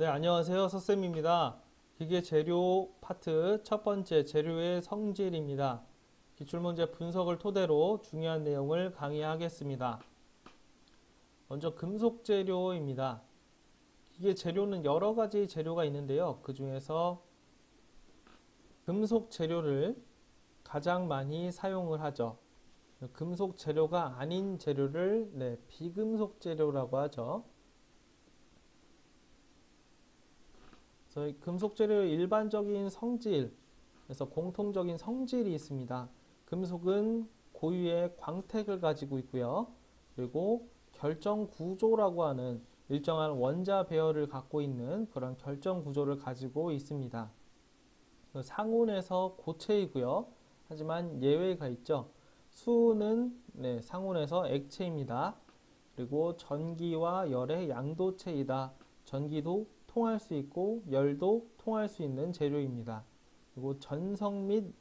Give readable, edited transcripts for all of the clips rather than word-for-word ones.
네, 안녕하세요. 서쌤입니다. 기계 재료 파트 첫 번째 재료의 성질입니다. 기출문제 분석을 토대로 중요한 내용을 강의하겠습니다. 먼저 금속 재료입니다. 기계 재료는 여러 가지 재료가 있는데요. 그 중에서 금속 재료를 가장 많이 사용을 하죠. 금속 재료가 아닌 재료를 비금속 재료라고 하죠. 그래서 금속 재료의 일반적인 성질, 그래서 공통적인 성질이 있습니다. 금속은 고유의 광택을 가지고 있고요. 그리고 결정 구조라고 하는 일정한 원자 배열을 갖고 있는 그런 결정 구조를 가지고 있습니다. 상온에서 고체이고요. 하지만 예외가 있죠. 수은 상온에서 액체입니다. 그리고 전기와 열의 양도체이다. 전기도 통할 수 있고 열도 통할 수 있는 재료입니다. 그리고 전성 및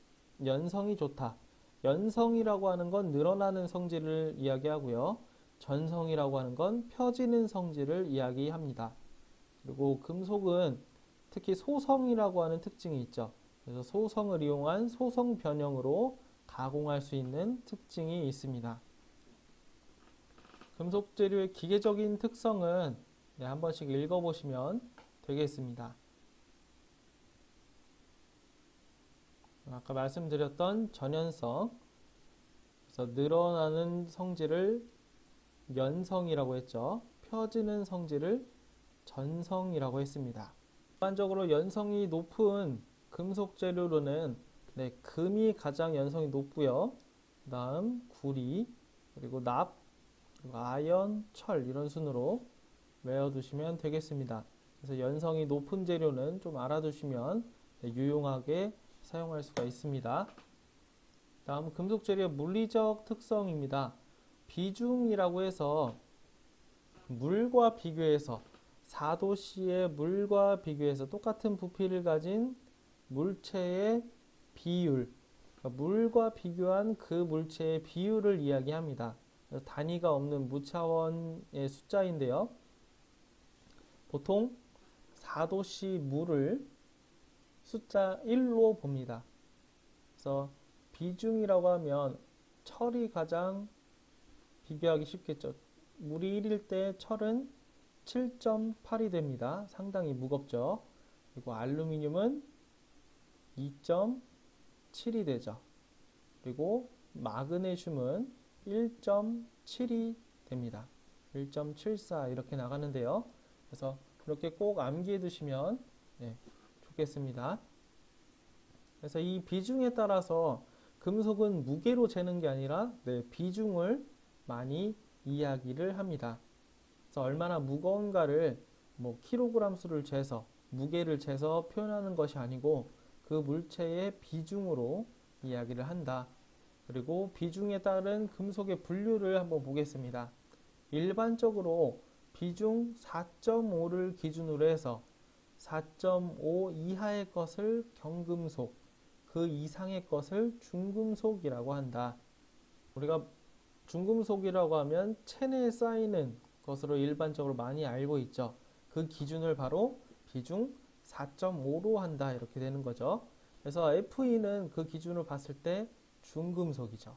연성이 좋다. 연성이라고 하는 건 늘어나는 성질을 이야기하고요. 전성이라고 하는 건 펴지는 성질을 이야기합니다. 그리고 금속은 특히 소성이라고 하는 특징이 있죠. 그래서 소성을 이용한 소성 변형으로 가공할 수 있는 특징이 있습니다. 금속 재료의 기계적인 특성은 한 번씩 읽어보시면 되겠습니다. 아까 말씀드렸던 전연성, 그래서 늘어나는 성질을 연성이라고 했죠. 펴지는 성질을 전성이라고 했습니다. 일반적으로 연성이 높은 금속 재료로는 금이 가장 연성이 높고요. 그 다음 구리, 그리고 납, 그리고 아연, 철 이런 순으로 외워두시면 되겠습니다. 그래서 연성이 높은 재료는 좀 알아두시면 유용하게 사용할 수가 있습니다. 다음 금속 재료의 물리적 특성입니다. 비중이라고 해서 물과 비교해서 4도씨의 물과 비교해서 똑같은 부피를 가진 물체의 비율, 그러니까 물과 비교한 그 물체의 비율을 이야기합니다. 단위가 없는 무차원의 숫자인데요. 보통 4도씨 물을 숫자 1로 봅니다. 그래서 비중이라고 하면 철이 가장 비교하기 쉽겠죠. 물이 1일 때 철은 7.8이 됩니다. 상당히 무겁죠. 그리고 알루미늄은 2.7이 되죠. 그리고 마그네슘은 1.7이 됩니다. 1.74 이렇게 나가는데요. 그래서 이렇게 꼭 암기해 두시면 좋겠습니다. 그래서 이 비중에 따라서 금속은 무게로 재는 게 아니라 비중을 많이 이야기를 합니다. 그래서 얼마나 무거운가를 킬로그램 수를 재서 무게를 재서 표현하는 것이 아니고 그 물체의 비중으로 이야기를 한다. 그리고 비중에 따른 금속의 분류를 한번 보겠습니다. 일반적으로 비중 4.5를 기준으로 해서 4.5 이하의 것을 경금속, 그 이상의 것을 중금속이라고 한다. 우리가 중금속이라고 하면 체내에 쌓이는 것으로 일반적으로 많이 알고 있죠. 그 기준을 바로 비중 4.5로 한다 이렇게 되는 거죠. 그래서 Fe는 그 기준을 봤을 때 중금속이죠.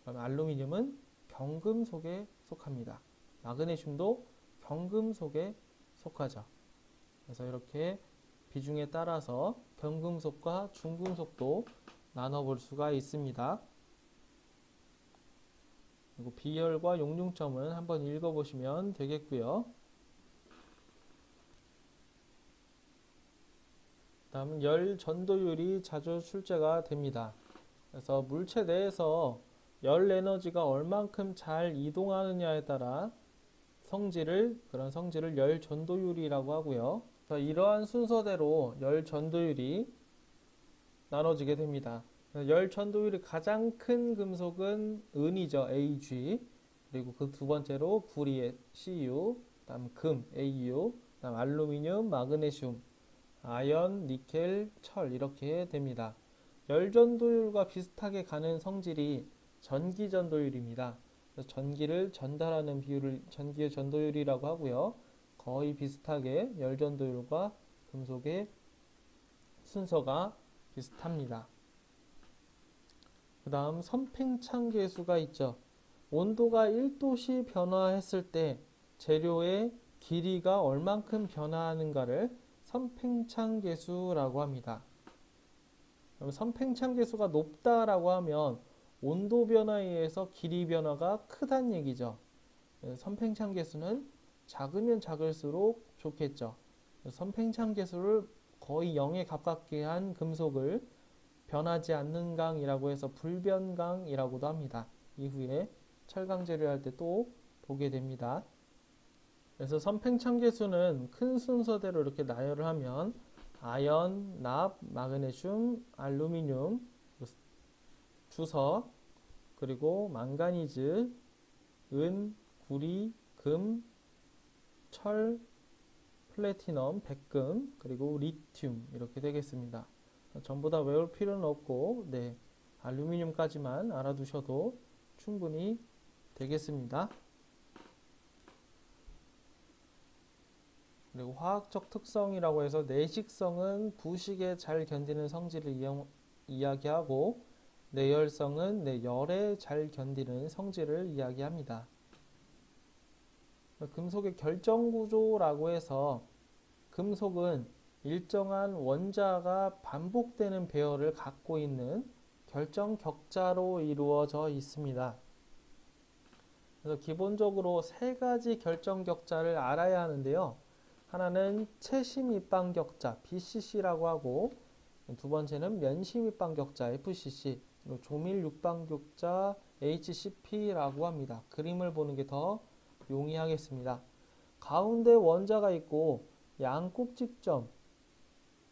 그럼 알루미늄은 경금속에 속합니다. 마그네슘도 경금속에 속하죠. 그래서 이렇게 비중에 따라서 경금속과 중금속도 나눠볼 수가 있습니다. 그리고 비열과 용융점은 한번 읽어보시면 되겠고요. 다음은 열 전도율이 자주 출제가 됩니다. 그래서 물체 내에서 열 에너지가 얼만큼 잘 이동하느냐에 따라 그런 성질을 열 전도율이라고 하고요. 이러한 순서대로 열 전도율이 나눠지게 됩니다. 열 전도율이 가장 큰 금속은 은이죠. Ag. 그리고 그 두 번째로 구리의 Cu, 다음 금, Au, 다음 알루미늄, 마그네슘, 아연, 니켈, 철 이렇게 됩니다. 열 전도율과 비슷하게 가는 성질이 전기 전도율입니다. 그래서 전기를 전달하는 비율을 전기의 전도율이라고 하고요. 거의 비슷하게 열 전도율과 금속의 순서가 비슷합니다. 그 다음 선팽창 계수가 있죠. 온도가 1도씨 변화했을 때 재료의 길이가 얼만큼 변화하는가를 선팽창 계수라고 합니다. 그럼 선팽창 계수가 높다라고 하면 온도 변화에 의해서 길이 변화가 크다는 얘기죠. 선팽창 계수는 작으면 작을수록 좋겠죠. 선팽창 계수를 거의 0에 가깝게 한 금속을 변하지 않는 강이라고 해서 불변강이라고도 합니다. 이후에 철강 재료할 때 또 보게 됩니다. 그래서 선팽창 계수는 큰 순서대로 이렇게 나열을 하면 아연, 납, 마그네슘, 알루미늄, 주석, 그리고 망가니즈, 은, 구리, 금, 철, 플래티넘, 백금, 그리고 리튬 이렇게 되겠습니다. 전부 다 외울 필요는 없고 알루미늄까지만 알아두셔도 충분히 되겠습니다. 그리고 화학적 특성이라고 해서 내식성은 부식에 잘 견디는 성질을 이야기하고 내열성은 열에 잘 견디는 성질을 이야기합니다. 금속의 결정구조라고 해서 금속은 일정한 원자가 반복되는 배열을 갖고 있는 결정격자로 이루어져 있습니다. 그래서 기본적으로 세 가지 결정격자를 알아야 하는데요. 하나는 채심입방격자 BCC라고 하고 두 번째는 면심입방격자 FCC, 그리고 조밀육방격자 HCP라고 합니다. 그림을 보는 게 더 용이하겠습니다. 가운데 원자가 있고 양 꼭지점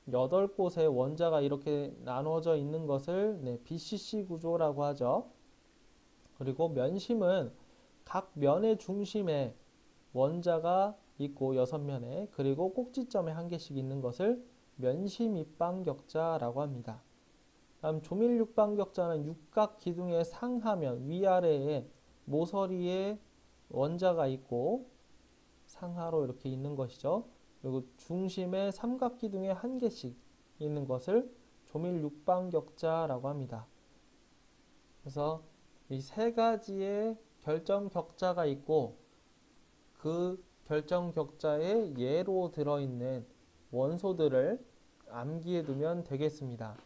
8곳의 원자가 이렇게 나눠져 있는 것을 BCC 구조라고 하죠. 그리고 면심은 각 면의 중심에 원자가 있고 6면에 그리고 꼭지점에 한 개씩 있는 것을 면심입방격자라고 합니다. 다음 조밀육방격자는 육각 기둥의 상하면 위아래에 모서리에 원자가 있고 상하로 이렇게 있는 것이죠. 그리고 중심에 삼각기둥에 한 개씩 있는 것을 조밀육방격자라고 합니다. 그래서 이 세 가지의 결정격자가 있고 그 결정격자에 예로 들어있는 원소들을 암기해 두면 되겠습니다.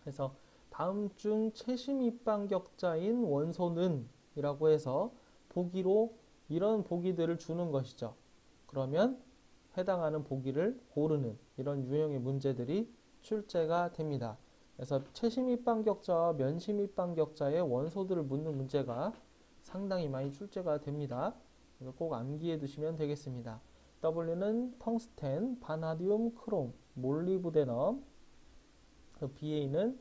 그래서 다음 중 채심입방격자인 원소는 이라고 해서 보기로 이런 보기들을 주는 것이죠. 그러면 해당하는 보기를 고르는 이런 유형의 문제들이 출제가 됩니다. 그래서 채심입방격자와 면심입방격자의 원소들을 묻는 문제가 상당히 많이 출제가 됩니다. 그래서 꼭 암기해 두시면 되겠습니다. W는 텅스텐, 바나디움, 크롬, 몰리브데넘, BA는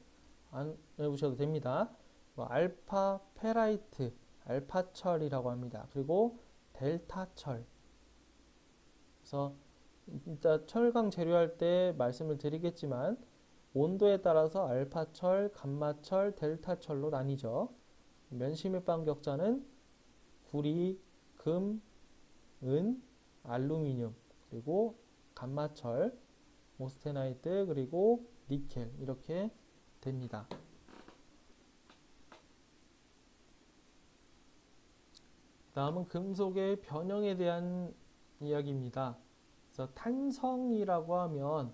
안 외우셔도 됩니다. 알파 페라이트, 알파철이라고 합니다. 그리고 델타철. 그래서 진짜 철강 재료할 때 말씀을 드리겠지만 온도에 따라서 알파철, 감마철, 델타철로 나뉘죠. 면심입방격자는 구리, 금, 은, 알루미늄, 그리고 감마철, 모스테나이트, 그리고 니켈 이렇게 됩니다. 다음은 금속의 변형에 대한 이야기입니다. 그래서 탄성이라고 하면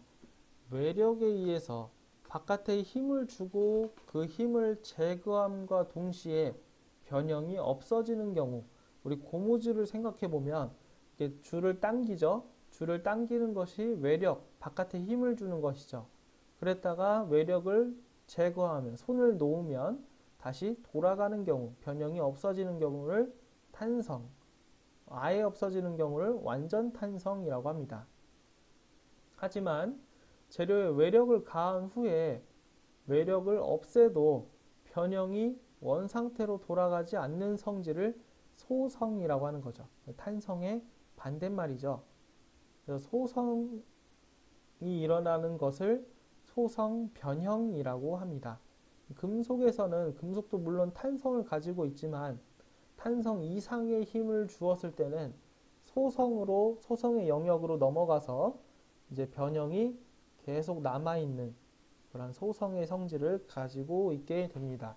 외력에 의해서 바깥에 힘을 주고 그 힘을 제거함과 동시에 변형이 없어지는 경우, 우리 고무줄을 생각해 보면 줄을 당기죠. 줄을 당기는 것이 외력, 바깥에 힘을 주는 것이죠. 그랬다가 외력을 제거하면, 손을 놓으면 다시 돌아가는 경우, 변형이 없어지는 경우를 탄성, 아예 없어지는 경우를 완전 탄성이라고 합니다. 하지만 재료에 외력을 가한 후에 외력을 없애도 변형이 원상태로 돌아가지 않는 성질을 소성이라고 하는 거죠. 탄성의 반대말이죠. 그래서 소성이 일어나는 것을 소성 변형이라고 합니다. 금속에서는 금속도 물론 탄성을 가지고 있지만 탄성 이상의 힘을 주었을 때는 소성의 영역으로 넘어가서 이제 변형이 계속 남아있는 그런 소성의 성질을 가지고 있게 됩니다.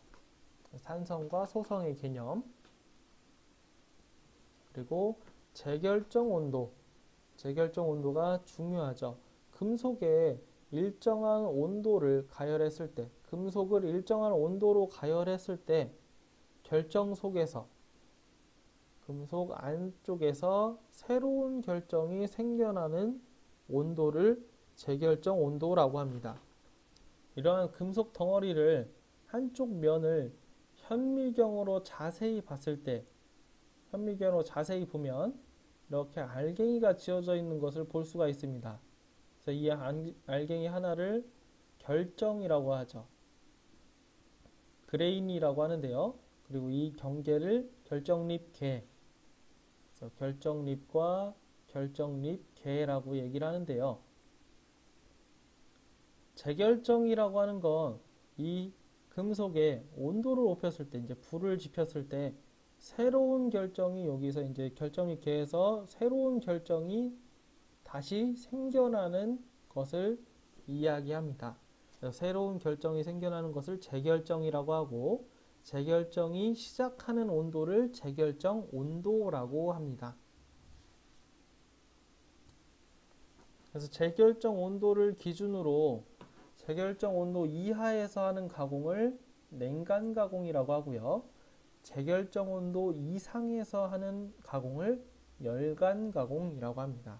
산성과 소성의 개념. 그리고 재결정 온도. 재결정 온도가 중요하죠. 금속에 일정한 온도를 가열했을 때, 금속을 일정한 온도로 가열했을 때 결정 속에서 금속 안쪽에서 새로운 결정이 생겨나는 온도를 재결정 온도라고 합니다. 이러한 금속 덩어리를 한쪽 면을 현미경으로 자세히 봤을 때, 현미경으로 자세히 보면 이렇게 알갱이가 지어져 있는 것을 볼 수가 있습니다. 그래서 이 알갱이 하나를 결정이라고 하죠. 그레인이라고 하는데요. 그리고 이 경계를 결정립계, 그래서 결정립과 결정립계라고 얘기를 하는데요. 재결정이라고 하는 건 이 금속의 온도를 높였을 때, 이제 불을 지폈을 때 새로운 결정이 여기서 이제 결정립계에서 새로운 결정이 다시 생겨나는 것을 이야기합니다. 새로운 결정이 생겨나는 것을 재결정이라고 하고, 재결정이 시작하는 온도를 재결정 온도라고 합니다. 그래서 재결정 온도를 기준으로 재결정 온도 이하에서 하는 가공을 냉간 가공이라고 하고요. 재결정 온도 이상에서 하는 가공을 열간 가공이라고 합니다.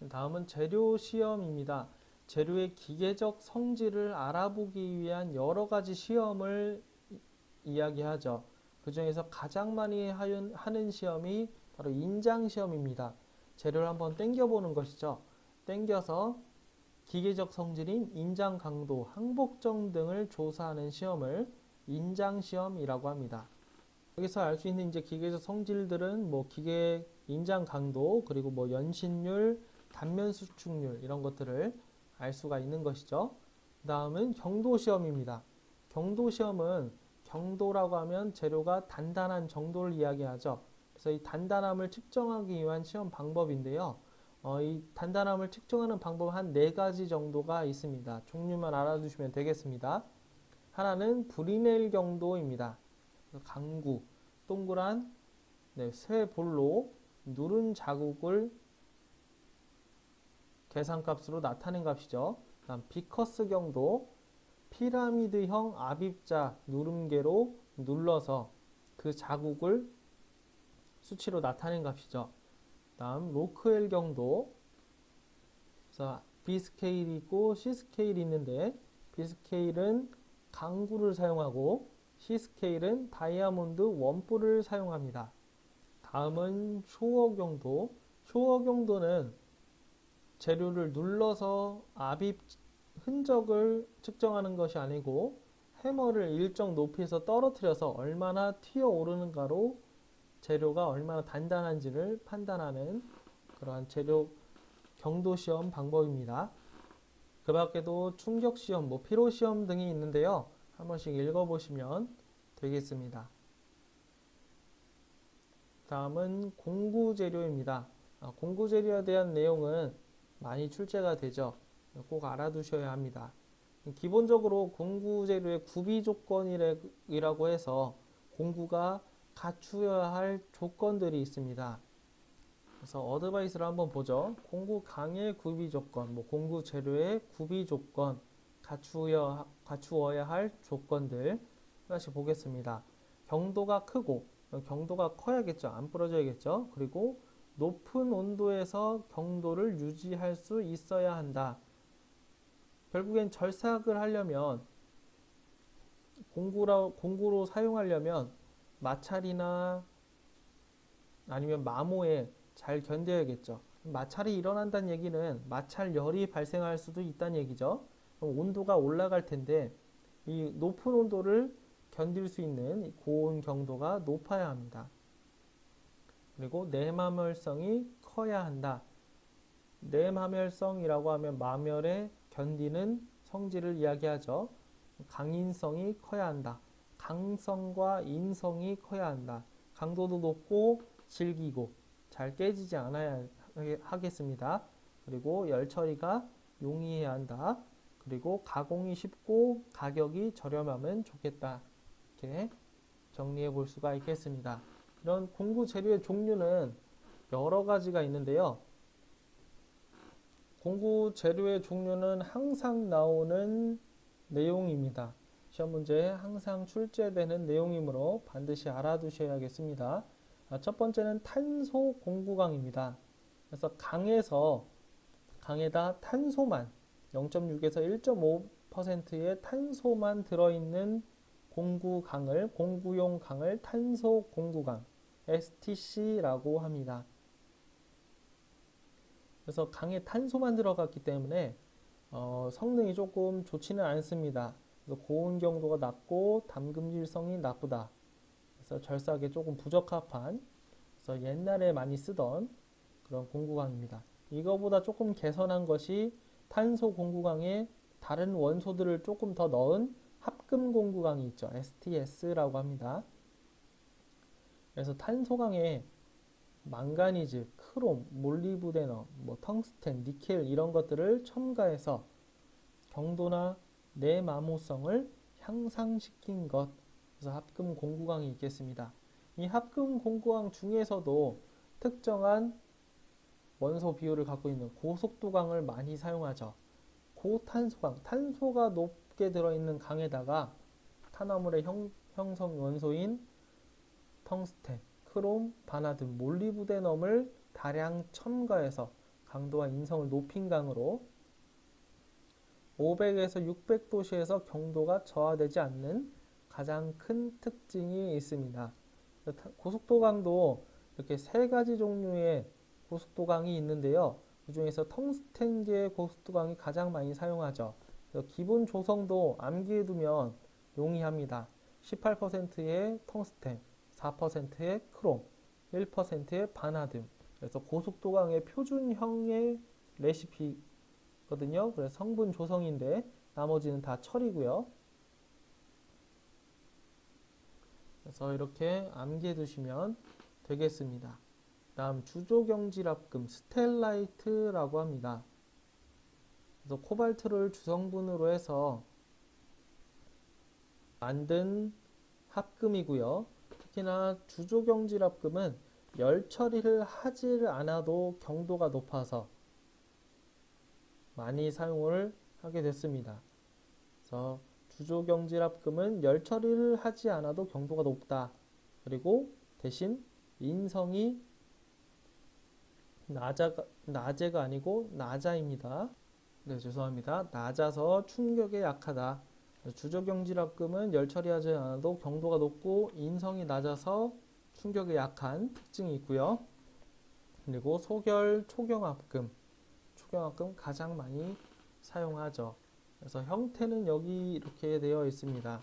다음은 재료 시험입니다. 재료의 기계적 성질을 알아보기 위한 여러 가지 시험을 이야기하죠. 그 중에서 가장 많이 하는 시험이 바로 인장 시험입니다. 재료를 한번 당겨보는 것이죠. 당겨서 기계적 성질인 인장 강도, 항복점 등을 조사하는 시험을 인장 시험이라고 합니다. 여기서 알 수 있는 이제 기계적 성질들은 뭐 기계 인장 강도, 그리고 뭐 연신율, 단면 수축률 이런 것들을 알 수가 있는 것이죠. 다음은 경도 시험입니다. 경도 시험은 경도라고 하면 재료가 단단한 정도를 이야기하죠. 그래서 이 단단함을 측정하기 위한 시험 방법인데요. 이 단단함을 측정하는 방법 한 4가지 정도가 있습니다. 종류만 알아두시면 되겠습니다. 하나는 브리넬 경도입니다. 강구, 동그란 쇠볼로 누른 자국을 계산값으로 나타낸 값이죠. 다음 비커스 경도, 피라미드형 압입자 누름계로 눌러서 그 자국을 수치로 나타낸 값이죠. 다음 로크웰 경도, 그래서 B 스케일이 있고 C 스케일이 있는데 B 스케일은 강구를 사용하고 C 스케일은 다이아몬드 원뿔을 사용합니다. 다음은 쇼어 경도. 쇼어 경도는 재료를 눌러서 압입 흔적을 측정하는 것이 아니고 해머를 일정 높이에서 떨어뜨려서 얼마나 튀어오르는가로 재료가 얼마나 단단한지를 판단하는 그러한 재료 경도 시험 방법입니다. 그 밖에도 충격 시험, 피로 시험 등이 있는데요. 한 번씩 읽어보시면 되겠습니다. 다음은 공구 재료입니다. 공구 재료에 대한 내용은 많이 출제가 되죠. 꼭 알아두셔야 합니다. 기본적으로 공구 재료의 구비 조건이라고 해서 공구가 갖추어야 할 조건들이 있습니다. 그래서 어드바이스를 한번 보죠. 공구 강의 구비 조건, 공구 재료의 구비 조건, 갖추어야 할 조건들 하나씩 보겠습니다. 경도가 크고, 경도가 커야겠죠. 안 부러져야겠죠. 그리고 높은 온도에서 경도를 유지할 수 있어야 한다. 결국엔 절삭을 하려면 공구로 사용하려면 마찰이나 아니면 마모에 잘 견뎌야겠죠. 마찰이 일어난다는 얘기는 마찰열이 발생할 수도 있다는 얘기죠. 그럼 온도가 올라갈 텐데 이 높은 온도를 견딜 수 있는 고온 경도가 높아야 합니다. 그리고 내마멸성이 커야 한다. 내마멸성이라고 하면 마멸에 견디는 성질을 이야기하죠. 강인성이 커야 한다. 강성과 인성이 커야 한다. 강도도 높고 질기고 잘 깨지지 않아야 하겠습니다. 그리고 열 처리가 용이해야 한다. 그리고 가공이 쉽고 가격이 저렴하면 좋겠다. 이렇게 정리해 볼 수가 있겠습니다. 이런 공구 재료의 종류는 여러 가지가 있는데요. 공구 재료의 종류는 항상 나오는 내용입니다. 시험 문제에 항상 출제되는 내용이므로 반드시 알아두셔야겠습니다. 첫 번째는 탄소 공구강입니다. 그래서 강에다 탄소만 0.6에서 1.5%의 탄소만 들어있는 공구용 강을 탄소 공구강 STC라고 합니다. 그래서 강에 탄소만 들어갔기 때문에 성능이 조금 좋지는 않습니다. 그래서 고온 경도가 낮고 담금질성이 나쁘다. 그래서 절삭에 조금 부적합한, 그래서 옛날에 많이 쓰던 그런 공구강입니다. 이거보다 조금 개선한 것이 탄소 공구강에 다른 원소들을 조금 더 넣은 합금 공구강이 있죠. STS라고 합니다. 그래서 탄소강에 망가니즈, 크롬, 몰리브데넘, 텅스텐, 니켈 이런 것들을 첨가해서 경도나 내마모성을 향상시킨 것, 그래서 합금 공구강이 있겠습니다. 이 합금 공구강 중에서도 특정한 원소 비율을 갖고 있는 고속도강을 많이 사용하죠. 고탄소강, 탄소가 높게 들어있는 강에다가 탄화물의 형성 원소인 텅스텐, 크롬, 바나딘, 몰리브데넘을 다량 첨가해서 강도와 인성을 높인 강으로 500에서 600도씨에서 경도가 저하되지 않는 가장 큰 특징이 있습니다. 고속도강도 이렇게 세 가지 종류의 고속도강이 있는데요. 그 중에서 텅스텐계 고속도강이 가장 많이 사용하죠. 기본 조성도 암기해두면 용이합니다. 18%의 텅스텐, 4%의 크롬, 1%의 바나딘. 그래서 고속도강의 표준형의 레시피거든요. 그래서 성분 조성인데 나머지는 다 철이고요. 그래서 이렇게 암기해 두시면 되겠습니다. 다음 주조경질합금 스텔라이트라고 합니다. 그래서 코발트를 주성분으로 해서 만든 합금이고요. 특히나 주조경질합금은 열 처리를 하지 않아도 경도가 높아서 많이 사용을 하게 됐습니다. 그래서 주조경질합금은 열 처리를 하지 않아도 경도가 높다. 그리고 대신 인성이 낮아가 아니고 낮아입니다. 네, 죄송합니다. 낮아서 충격에 약하다. 주조경질합금은 열 처리하지 않아도 경도가 높고 인성이 낮아서 충격에 약한 특징이 있고요. 그리고 소결 초경합금 가장 많이 사용하죠. 그래서 형태는 여기 이렇게 되어 있습니다.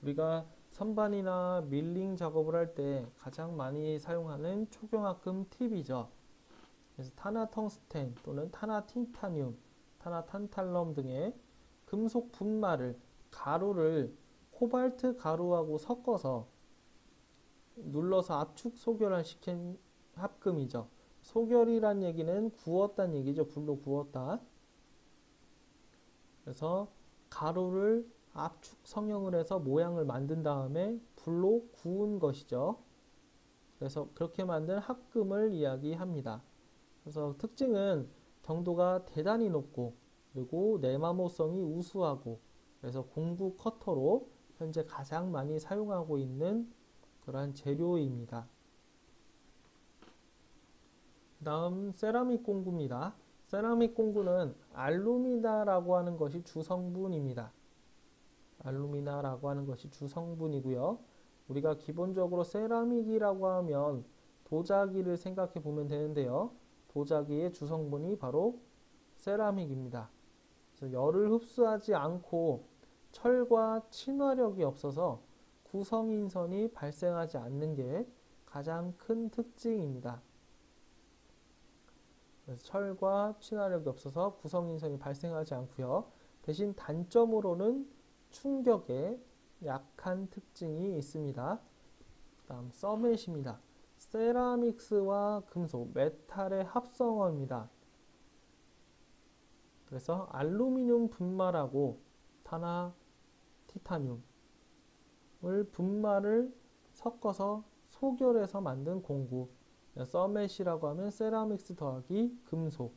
우리가 선반이나 밀링 작업을 할 때 가장 많이 사용하는 초경합금 팁이죠. 그래서 탄화텅스텐 또는 탄화티타늄, 탄화탄탈럼 등의 금속 분말을 가루를 코발트 가루하고 섞어서 눌러서 압축 소결을 시킨 합금이죠. 소결이란 얘기는 구웠다는 얘기죠. 불로 구웠다. 그래서 가루를 압축 성형을 해서 모양을 만든 다음에 불로 구운 것이죠. 그래서 그렇게 만든 합금을 이야기합니다. 그래서 특징은 경도가 대단히 높고 그리고 내마모성이 우수하고 그래서 공구 커터로 현재 가장 많이 사용하고 있는 그러한 재료입니다. 다음 세라믹 공구입니다. 세라믹 공구는 알루미나라고 하는 것이 주성분입니다. 알루미나라고 하는 것이 주성분이고요. 우리가 기본적으로 세라믹이라고 하면 도자기를 생각해 보면 되는데요. 도자기의 주성분이 바로 세라믹입니다. 그래서 열을 흡수하지 않고 철과 친화력이 없어서 구성인선이 발생하지 않는 게 가장 큰 특징입니다. 그래서 철과 친화력이 없어서 구성인선이 발생하지 않고요. 대신 단점으로는 충격에 약한 특징이 있습니다. 다음 서맷입니다. 세라믹스와 금속, 메탈의 합성어입니다. 그래서 알루미늄 분말하고 탄화, 티타늄을 분말을 섞어서 소결해서 만든 공구. 서맷이라고 하면 세라믹스 더하기 금속.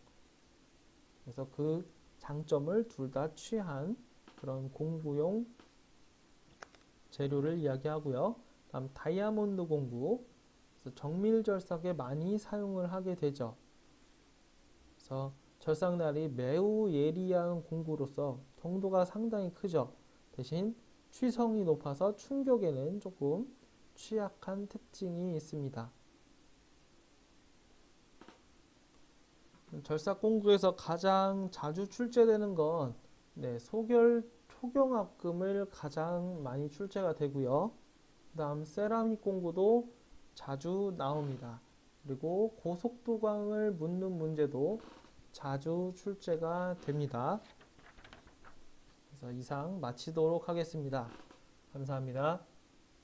그래서 그 장점을 둘 다 취한 그런 공구용 재료를 이야기하고요. 다음 다이아몬드 공구. 그래서 정밀절삭에 많이 사용을 하게 되죠. 그래서 절삭날이 매우 예리한 공구로서 정도가 상당히 크죠. 대신 취성이 높아서 충격에는 조금 취약한 특징이 있습니다. 절삭 공구에서 가장 자주 출제되는 건 소결 초경합금을 가장 많이 출제가 되고요. 그 다음 세라믹 공구도 자주 나옵니다. 그리고 고속도광을 묻는 문제도 자주 출제가 됩니다. 그래서 이상 마치도록 하겠습니다. 감사합니다.